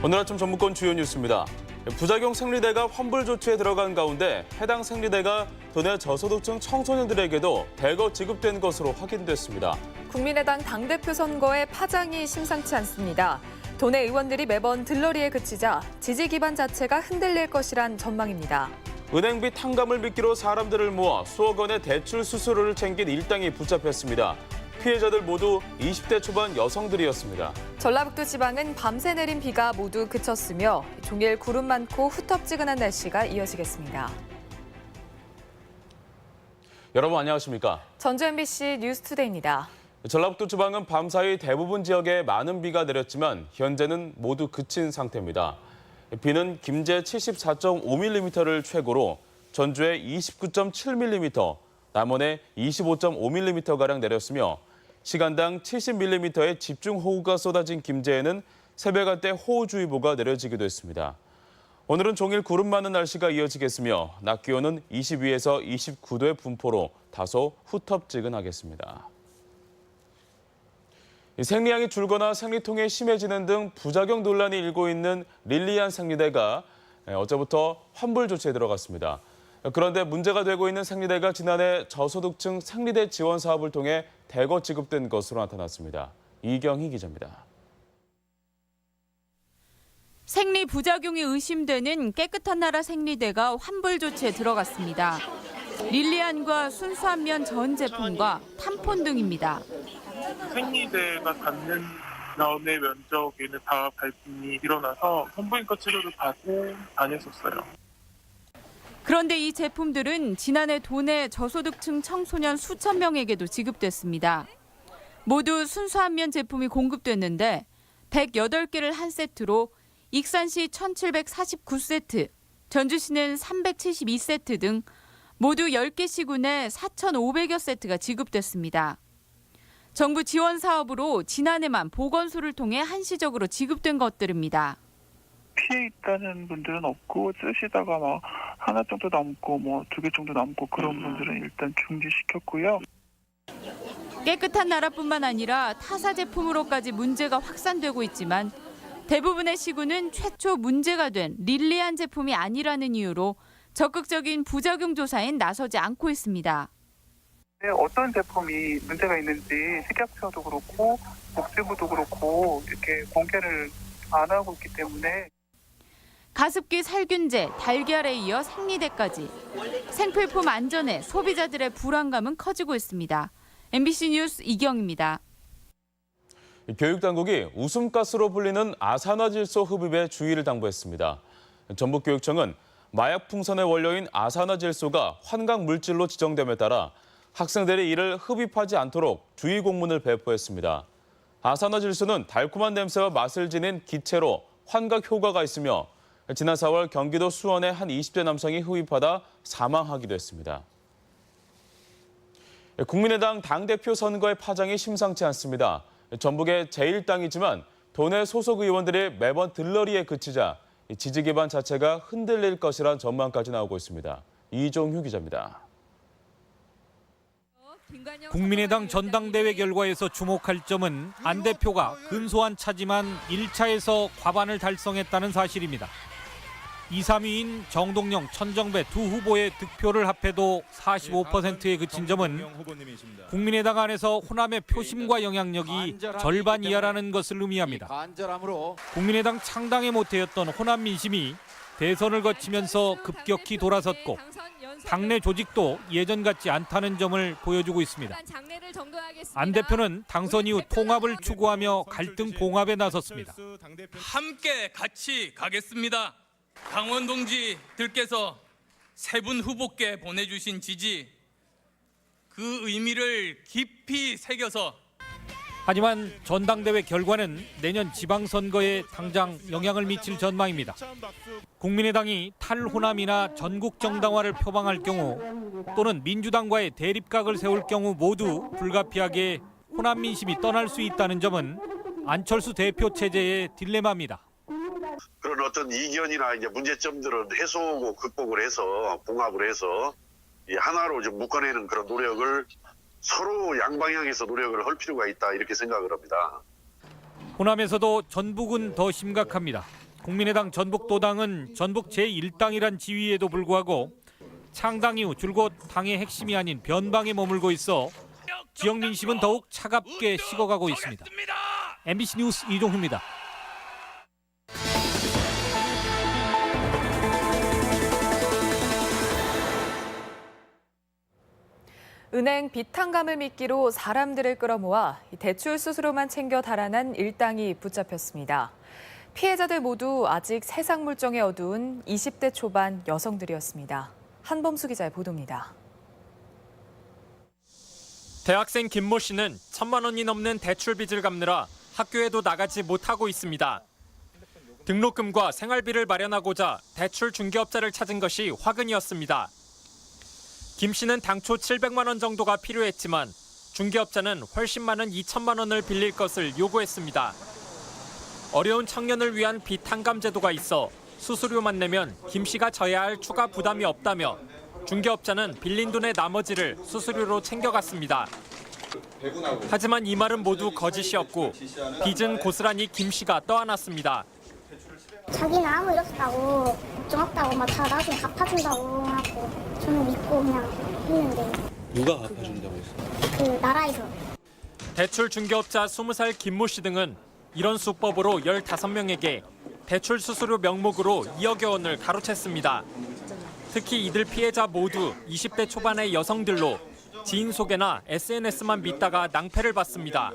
오늘 아침 전북권 주요 뉴스입니다. 부작용 생리대가 환불 조치에 들어간 가운데 해당 생리대가 도내 저소득층 청소년들에게도 대거 지급된 것으로 확인됐습니다. 국민의당 당대표 선거에 파장이 심상치 않습니다. 도내 의원들이 매번 들러리에 그치자 지지 기반 자체가 흔들릴 것이란 전망입니다. 은행비 탕감을 미끼로 사람들을 모아 수억 원의 대출 수수료를 챙긴 일당이 붙잡혔습니다. 피해자들 모두 20대 초반 여성들이었습니다. 전라북도 지방은 밤새 내린 비가 모두 그쳤으며 종일 구름 많고 후텁지근한 날씨가 이어지겠습니다. 여러분 안녕하십니까? 전주 MBC 뉴스투데이입니다. 전라북도 지방은 밤사이 대부분 지역에 많은 비가 내렸지만 현재는 모두 그친 상태입니다. 비는 김제 74.5mm를 최고로 전주에 29.7mm, 남원에 25.5mm가량 내렸으며 시간당 70mm의 집중호우가 쏟아진 김제에는 새벽한때 호우주의보가 내려지기도 했습니다. 오늘은 종일 구름 많은 날씨가 이어지겠으며 낮 기온은 22에서 29도의 분포로 다소 후텁지근하겠습니다. 생리양이 줄거나 생리통이 심해지는 등 부작용 논란이 일고 있는 릴리안 생리대가 어제부터 환불 조치에 들어갔습니다. 그런데 문제가 되고 있는 생리대가 지난해 저소득층 생리대 지원 사업을 통해 대거 지급된 것으로 나타났습니다. 이경희 기자입니다. 생리 부작용이 의심되는 깨끗한 나라 생리대가 환불 조치에 들어갔습니다. 릴리안과 순수한면 전 제품과 탐폰 등입니다. 생리대가 닿는 라운의 면적에는 다 발진이 일어나서 산부인과 치료를 받고 다녔었어요. 그런데 이 제품들은 지난해 도내 저소득층 청소년 수천 명에게도 지급됐습니다. 모두 순수한면 제품이 공급됐는데 108개를 한 세트로 익산시 1,749세트, 전주시는 372세트 등 모두 10개 시군에 4,500여 세트가 지급됐습니다. 정부 지원 사업으로 지난해만 보건소를 통해 한시적으로 지급된 것들입니다. 피해 있다는 분들은 없고 쓰시다가 막 하나 정도 남고 뭐 2개 정도 남고 그런 분들은 일단 중지시켰고요. 깨끗한 나라뿐만 아니라 타사 제품으로까지 문제가 확산되고 있지만 대부분의 시군은 최초 문제가 된 릴리안 제품이 아니라는 이유로 적극적인 부작용 조사엔 나서지 않고 있습니다. 어떤 제품이 문제가 있는지 식약처도 그렇고 복지부도 그렇고 이렇게 공개를 안 하고 있기 때문에 가습기 살균제, 달걀에 이어 생리대까지 생필품 안전에 소비자들의 불안감은 커지고 있습니다. MBC 뉴스 이경입니다. 교육당국이 웃음가스로 불리는 아산화질소 흡입에 주의를 당부했습니다. 전북교육청은 마약 풍선의 원료인 아산화질소가 환각 물질로 지정됨에 따라 학생들이 이를 흡입하지 않도록 주의 공문을 배포했습니다. 아산화질소는 달콤한 냄새와 맛을 지닌 기체로 환각 효과가 있으며 지난 4월 경기도 수원의 한 20대 남성이 흡입하다 사망하기도 했습니다. 국민의당 당대표 선거의 파장이 심상치 않습니다. 전북의 제1당이지만 도내 소속 의원들이 매번 들러리에 그치자 지지 기반 자체가 흔들릴 것이란 전망까지 나오고 있습니다. 이종휴 기자입니다. 국민의당 전당대회 결과에서 주목할 점은 안 대표가 근소한 차지만 1차에서 과반을 달성했다는 사실입니다. 2, 3위인 정동영, 천정배 두 후보의 득표를 합해도 45%에 그친 점은 국민의당 안에서 호남의 표심과 영향력이 절반 이하라는 것을 의미합니다. 국민의당 창당에 모태였던 호남 민심이 대선을 거치면서 급격히 돌아섰고 당내 조직도 예전 같지 않다는 점을 보여주고 있습니다. 안 대표는 당선 이후 통합을 추구하며 갈등 봉합에 나섰습니다. 함께 같이 가겠습니다. 강원 동지들께서 세 분 후보께 보내주신 지지, 그 의미를 깊이 새겨서 하지만 전당대회 결과는 내년 지방선거에 당장 영향을 미칠 전망입니다. 국민의당이 탈호남이나 전국정당화를 표방할 경우 또는 민주당과의 대립각을 세울 경우 모두 불가피하게 호남 민심이 떠날 수 있다는 점은 안철수 대표 체제의 딜레마입니다. 그런 어떤 이견이나 이제 문제점들을 해소하고 극복을 해서 봉합을 해서 하나로 좀 묶어내는 그런 노력을 서로 양방향에서 노력을 할 필요가 있다 이렇게 생각을 합니다. 호남에서도 전북은 더 심각합니다. 국민의당 전북도당은 전북 제1당이란 지위에도 불구하고 창당 이후 줄곧 당의 핵심이 아닌 변방에 머물고 있어 지역 민심은 더욱 차갑게 식어가고 있습니다. MBC 뉴스 이종훈입니다. 은행 빚탕감을 미끼로 사람들을 끌어모아 대출 수수료만 챙겨 달아난 일당이 붙잡혔습니다. 피해자들 모두 아직 세상 물정에 어두운 20대 초반 여성들이었습니다. 한범수 기자의 보도입니다. 대학생 김모 씨는 1,000만 원이 넘는 대출 빚을 갚느라 학교에도 나가지 못하고 있습니다. 등록금과 생활비를 마련하고자 대출 중개업자를 찾은 것이 화근이었습니다. 김 씨는 당초 700만 원 정도가 필요했지만 중개업자는 훨씬 많은 2천만 원을 빌릴 것을 요구했습니다. 어려운 청년을 위한 빚 탕감 제도가 있어 수수료만 내면 김 씨가 져야 할 추가 부담이 없다며 중개업자는 빌린 돈의 나머지를 수수료로 챙겨갔습니다. 하지만 이 말은 모두 거짓이었고 빚은 고스란히 김 씨가 떠안았습니다. 자기는 아무 일 없다고 걱정 없다고 막 다 나중에 갚아준다고 하고 저는 믿고 그냥 했는데. 누가 갚아준다고 했어요? 그 나라에서. 대출 중개업자 20살 김모 씨 등은 이런 수법으로 15명에게 대출 수수료 명목으로 2억여 원을 가로챘습니다. 특히 이들 피해자 모두 20대 초반의 여성들로 지인 소개나 SNS만 믿다가 낭패를 봤습니다.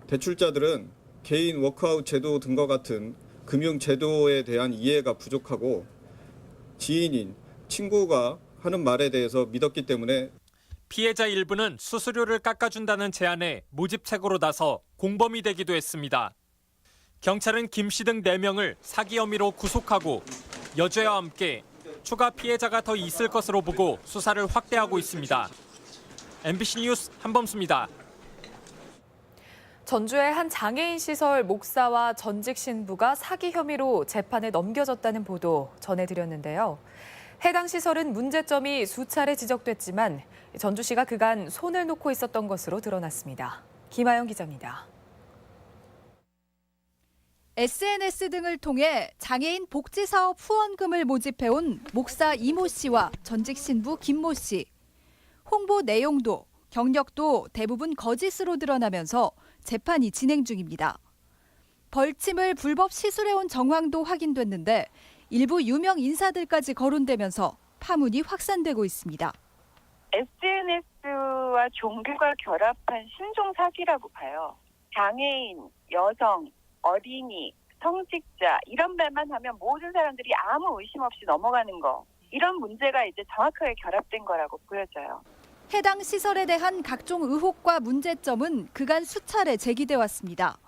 대출자들은 개인 워크아웃 제도 등과 같은 금융 제도에 대한 이해가 부족하고 지인인 친구가 하는 말에 대해서 믿었기 때문에 피해자 일부는 수수료를 깎아준다는 제안에 모집책으로 나서 공범이 되기도 했습니다. 경찰은 김 씨 등 4명을 사기 혐의로 구속하고 여죄와 함께 추가 피해자가 더 있을 것으로 보고 수사를 확대하고 있습니다. MBC 뉴스 한범수입니다. 전주의 한 장애인 시설 목사와 전직 신부가 사기 혐의로 재판에 넘겨졌다는 보도 전해드렸는데요. 해당 시설은 문제점이 수차례 지적됐지만 전주시가 그간 손을 놓고 있었던 것으로 드러났습니다. 김아영 기자입니다. SNS 등을 통해 장애인 복지사업 후원금을 모집해온 목사 이모 씨와 전직 신부 김모 씨. 홍보 내용도 경력도 대부분 거짓으로 드러나면서 재판이 진행 중입니다. 벌침을 불법 시술해온 정황도 확인됐는데 일부 유명 인사들까지 거론되면서 파문이 확산되고 있습니다. SNS와 종교가 결합한 신종 사기라고 봐요. 장애인, 여성, 어린이, 성직자 이런 말만 하면 모든 사람들이 아무 의심 없이 넘어가는 거. 이런 문제가 이제 정확하게 결합된 거라고 보여져요. 해당 시설에 대한 각종 의혹과 문제점은 그간 수차례 제기돼 왔습니다.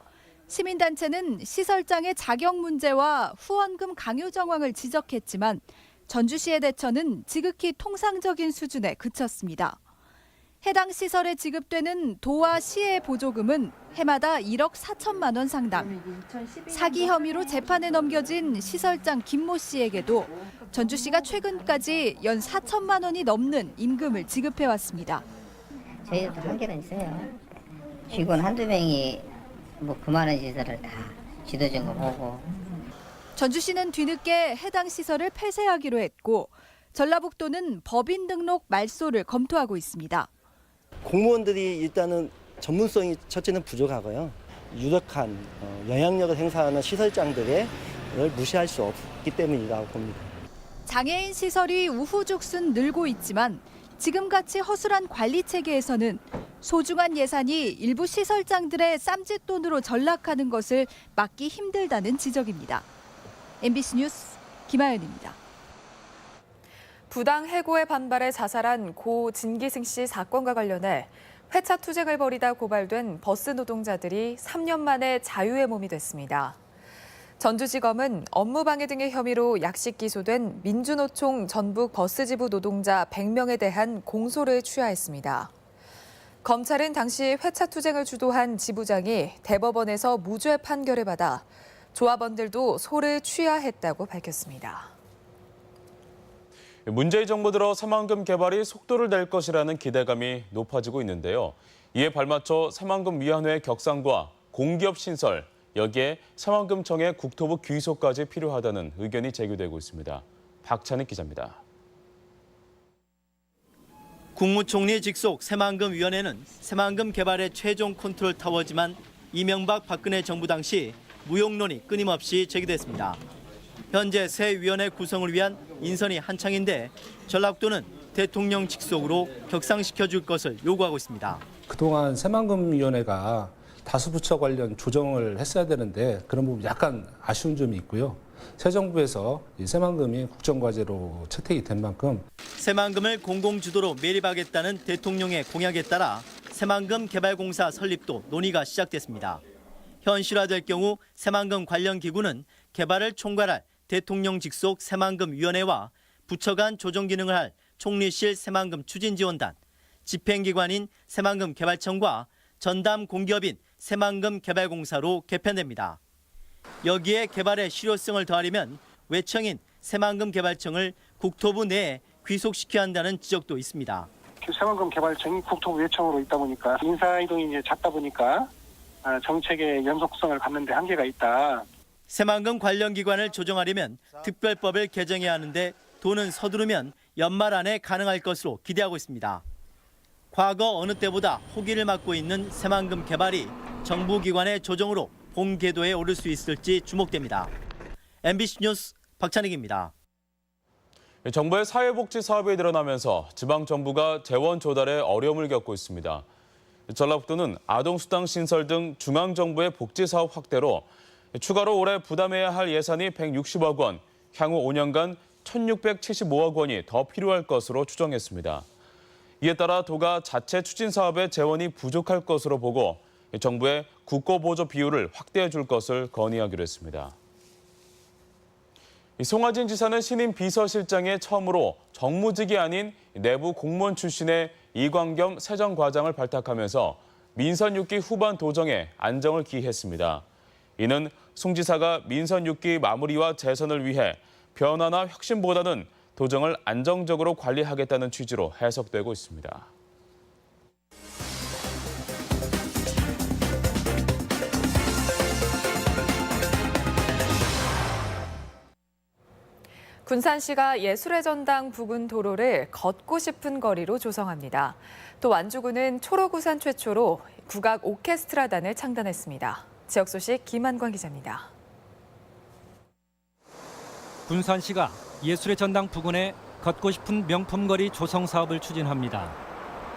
시민단체는 시설장의 자격 문제와 후원금 강요 정황을 지적했지만 전주시의 대처는 지극히 통상적인 수준에 그쳤습니다. 해당 시설에 지급되는 도와 시의 보조금은 해마다 1억 4천만 원 상당. 사기 혐의로 재판에 넘겨진 시설장 김모 씨에게도 전주시가 최근까지 연 4천만 원이 넘는 임금을 지급해왔습니다. 저희도 한계는 있어요. 직원 한두 명이 그만한 시설을 다 지도적으로 보고. 전주시는 뒤늦게 해당 시설을 폐쇄하기로 했고 전라북도는 법인 등록 말소를 검토하고 있습니다. 공무원들이 일단은 전문성이 첫째는 부족하고요. 유력한 영향력을 행사하는 시설장들을 무시할 수 없기 때문이라고 봅니다. 장애인 시설이 우후죽순 늘고 있지만 지금같이 허술한 관리 체계에서는 소중한 예산이 일부 시설장들의 쌈짓돈으로 전락하는 것을 막기 힘들다는 지적입니다. MBC 뉴스 김아연입니다. 부당 해고에 반발해 자살한 고 진기승 씨 사건과 관련해 회차 투쟁을 벌이다 고발된 버스 노동자들이 3년 만에 자유의 몸이 됐습니다. 전주지검은 업무방해 등의 혐의로 약식 기소된 민주노총 전북 버스지부 노동자 100명에 대한 공소를 취하했습니다. 검찰은 당시 회차 투쟁을 주도한 지부장이 대법원에서 무죄 판결을 받아 조합원들도 소를 취하했다고 밝혔습니다. 문재인 정부 들어 새만금 개발이 속도를 낼 것이라는 기대감이 높아지고 있는데요. 이에 발맞춰 새만금 위안회 격상과 공기업 신설, 여기에 새만금청의 국토부 귀속까지 필요하다는 의견이 제기되고 있습니다. 박찬익 기자입니다. 국무총리 직속 새만금위원회는 새만금 개발의 최종 컨트롤 타워지만 이명박 박근혜 정부 당시 무용론이 끊임없이 제기됐습니다. 현재 새 위원회 구성을 위한 인선이 한창인데 전라북도는 대통령 직속으로 격상시켜줄 것을 요구하고 있습니다. 그동안 새만금위원회가 다수 부처 관련 조정을 했어야 되는데 그런 부분 약간 아쉬운 점이 있고요. 새 정부에서 이 새만금이 국정과제로 채택이 된 만큼 새만금을 공공주도로 매립하겠다는 대통령의 공약에 따라 새만금 개발공사 설립도 논의가 시작됐습니다. 현실화될 경우 새만금 관련 기구는 개발을 총괄할 대통령 직속 새만금위원회와 부처 간 조정 기능을 할 총리실 새만금 추진지원단, 집행기관인 새만금 개발청과 전담 공기업인 새만금 개발공사로 개편됩니다. 여기에 개발의 실효성을 더하려면 외청인 새만금 개발청을 국토부 내에 귀속시켜야 한다는 지적도 있습니다. 새만금 개발청이 국토부 외청으로 있다 보니까 인사 이동이 이제 잦다 보니까 정책의 연속성을 갖는 데 한계가 있다. 새만금 관련 기관을 조정하려면 특별법을 개정해야 하는데 돈은 서두르면 연말 안에 가능할 것으로 기대하고 있습니다. 과거 어느 때보다 호기를 맞고 있는 새만금 개발이 정부 기관의 조정으로 본 궤도에 오를 수 있을지 주목됩니다. MBC 뉴스 박찬익입니다. 정부의 사회복지 사업이 늘어나면서 지방정부가 재원 조달에 어려움을 겪고 있습니다. 전라북도는 아동수당 신설 등 중앙정부의 복지사업 확대로 추가로 올해 부담해야 할 예산이 160억 원, 향후 5년간 1,675억 원이 더 필요할 것으로 추정했습니다. 이에 따라 도가 자체 추진 사업에 재원이 부족할 것으로 보고 정부의 국고보조 비율을 확대해 줄 것을 건의하기로 했습니다. 송하진 지사는 신임 비서실장에 처음으로 정무직이 아닌 내부 공무원 출신의 이광겸 세정과장을 발탁하면서 민선 6기 후반 도정에 안정을 기했습니다. 이는 송 지사가 민선 6기 마무리와 재선을 위해 변화나 혁신보다는 도정을 안정적으로 관리하겠다는 취지로 해석되고 있습니다. 군산시가 예술의 전당 부근 도로를 걷고 싶은 거리로 조성합니다. 또 완주군은 초록우산 최초로 국악 오케스트라단을 창단했습니다. 지역 소식 김한권 기자입니다. 군산시가 예술의 전당 부근에 걷고 싶은 명품거리 조성 사업을 추진합니다.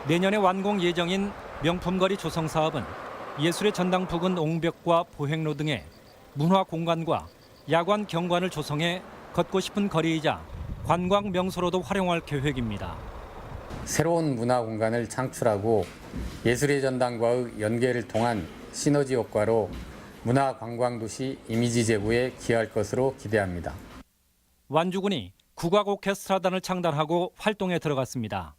내년에 완공 예정인 명품거리 조성 사업은 예술의 전당 부근 옹벽과 보행로 등의 문화 공간과 야관 경관을 조성해 걷고 싶은 거리이자 관광 명소로도 활용할 계획입니다. 새로운 문화 공간을 창출하고 예술의 전당과의 연계를 통한 시너지 효과로 문화 관광 도시 이미지 제고에 기여할 것으로 기대합니다. 완주군이 국악 오케스트라단을 창단하고 활동에 들어갔습니다.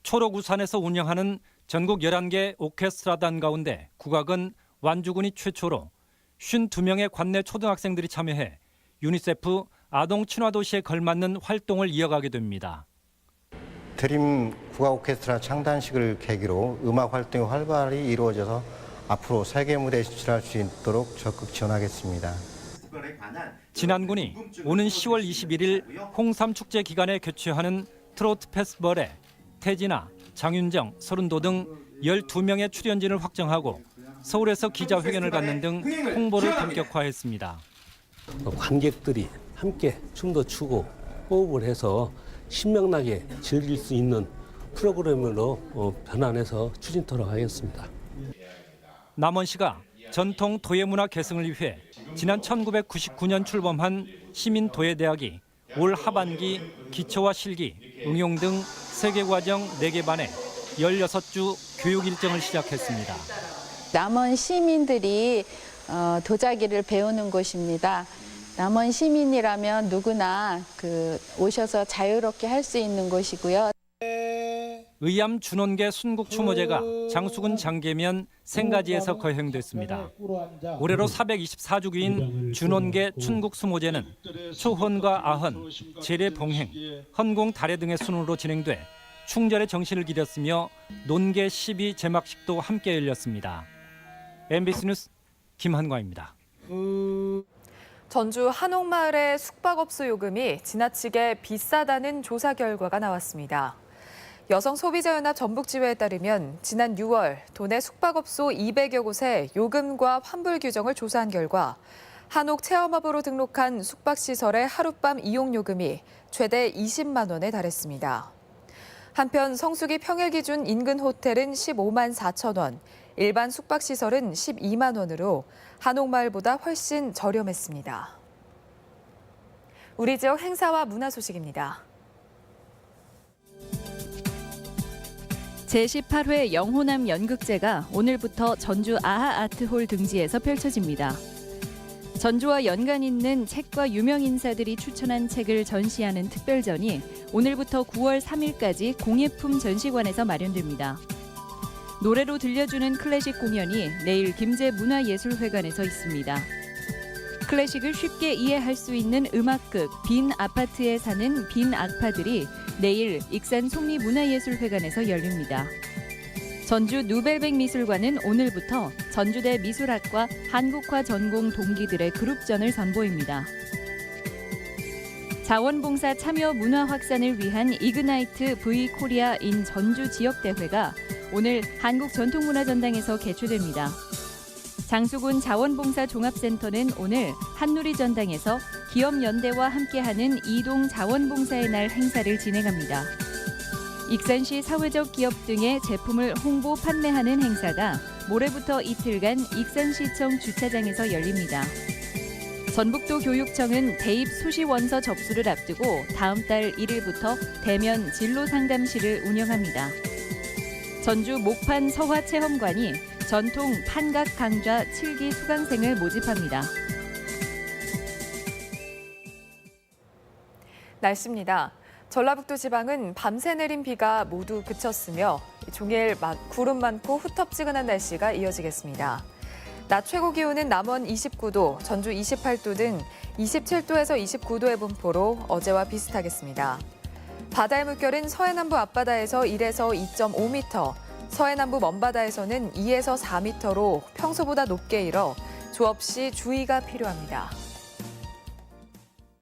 초록우산에서 운영하는 전국 11개 오케스트라단 가운데 국악은 완주군이 최초로 52명의 관내 초등학생들이 참여해 유니세프 아동 친화 도시에 걸맞는 활동을 이어가게 됩니다. 드림 국악 오케스트라 창단식을 계기로 음악 활동이 활발히 이루어져서 앞으로 세계 무대에 진출할 수 있도록 적극 지원하겠습니다. 진안군이 오는 10월 21일 홍삼축제 기간에 개최하는 트로트 페스티벌에 태진아, 장윤정, 서른도 등 12명의 출연진을 확정하고 서울에서 기자회견을 갖는 등 홍보를 본격화했습니다. 관객들이 함께 춤도 추고 호흡을 해서 신명나게 즐길 수 있는 프로그램으로 변환해서 추진토록 하겠습니다. 남원시가 전통 도예문화 계승을 위해 지난 1999년 출범한 시민도예대학이 올 하반기 기초와 실기, 응용 등 3개 과정 4개 반에 16주 교육 일정을 시작했습니다. 남원 시민들이 도자기를 배우는 곳입니다. 남원 시민이라면 누구나 오셔서 자유롭게 할 수 있는 곳이고요. 의암 준원계 순국추모제가 장수군 장계면 생가지에서 거행됐습니다. 올해로 424주기인 준원계 춘국수모제는 초헌과 아헌, 재래 봉행, 헌공 달해 등의 순으로 진행돼 충절의 정신을 기렸으며 논계 12 제막식도 함께 열렸습니다. MBC 뉴스 김한과입니다. 전주 한옥마을의 숙박업소 요금이 지나치게 비싸다는 조사 결과가 나왔습니다. 여성소비자연합 전북지회에 따르면 지난 6월 도내 숙박업소 200여 곳의 요금과 환불 규정을 조사한 결과 한옥 체험업으로 등록한 숙박시설의 하룻밤 이용요금이 최대 20만 원에 달했습니다. 한편 성수기 평일 기준 인근 호텔은 15만 4천 원, 일반 숙박시설은 12만 원으로 한옥마을보다 훨씬 저렴했습니다. 우리 지역 행사와 문화 소식입니다. 제18회 영호남 연극제가 오늘부터 전주 아하아트홀 등지에서 펼쳐집니다. 전주와 연관 있는 책과 유명 인사들이 추천한 책을 전시하는 특별전이 오늘부터 9월 3일까지 공예품 전시관에서 마련됩니다. 노래로 들려주는 클래식 공연이 내일 김제문화예술회관에서 있습니다. 클래식을 쉽게 이해할 수 있는 음악극 빈 아파트에 사는 빈 악파들이 내일 익산 속리문화예술회관에서 열립니다. 전주 누벨백 미술관은 오늘부터 전주대 미술학과 한국화 전공 동기들의 그룹전을 선보입니다. 자원봉사 참여 문화 확산을 위한 이그나이트 V 코리아 인 전주 지역대회가 오늘 한국전통문화전당에서 개최됩니다. 장수군 자원봉사 종합센터는 오늘 한누리 전당에서 기업연대와 함께하는 이동 자원봉사의 날 행사를 진행합니다. 익산시 사회적 기업 등의 제품을 홍보 판매하는 행사가 모레부터 이틀간 익산시청 주차장에서 열립니다. 전북도 교육청은 대입 수시 원서 접수를 앞두고 다음 달 1일부터 대면 진로 상담실을 운영합니다. 전주 목판 서화체험관이 전통 판각 강좌 7기 수강생을 모집합니다. 날씨입니다. 전라북도 지방은 밤새 내린 비가 모두 그쳤으며 종일 구름 많고 후텁지근한 날씨가 이어지겠습니다. 낮 최고 기온은 남원 29도, 전주 28도 등 27도에서 29도의 분포로 어제와 비슷하겠습니다. 바다의 물결은 서해남부 앞바다에서 1에서 2.5m, 서해남부 먼바다에서는 2에서 4m로 평소보다 높게 일어 조업시 주의가 필요합니다.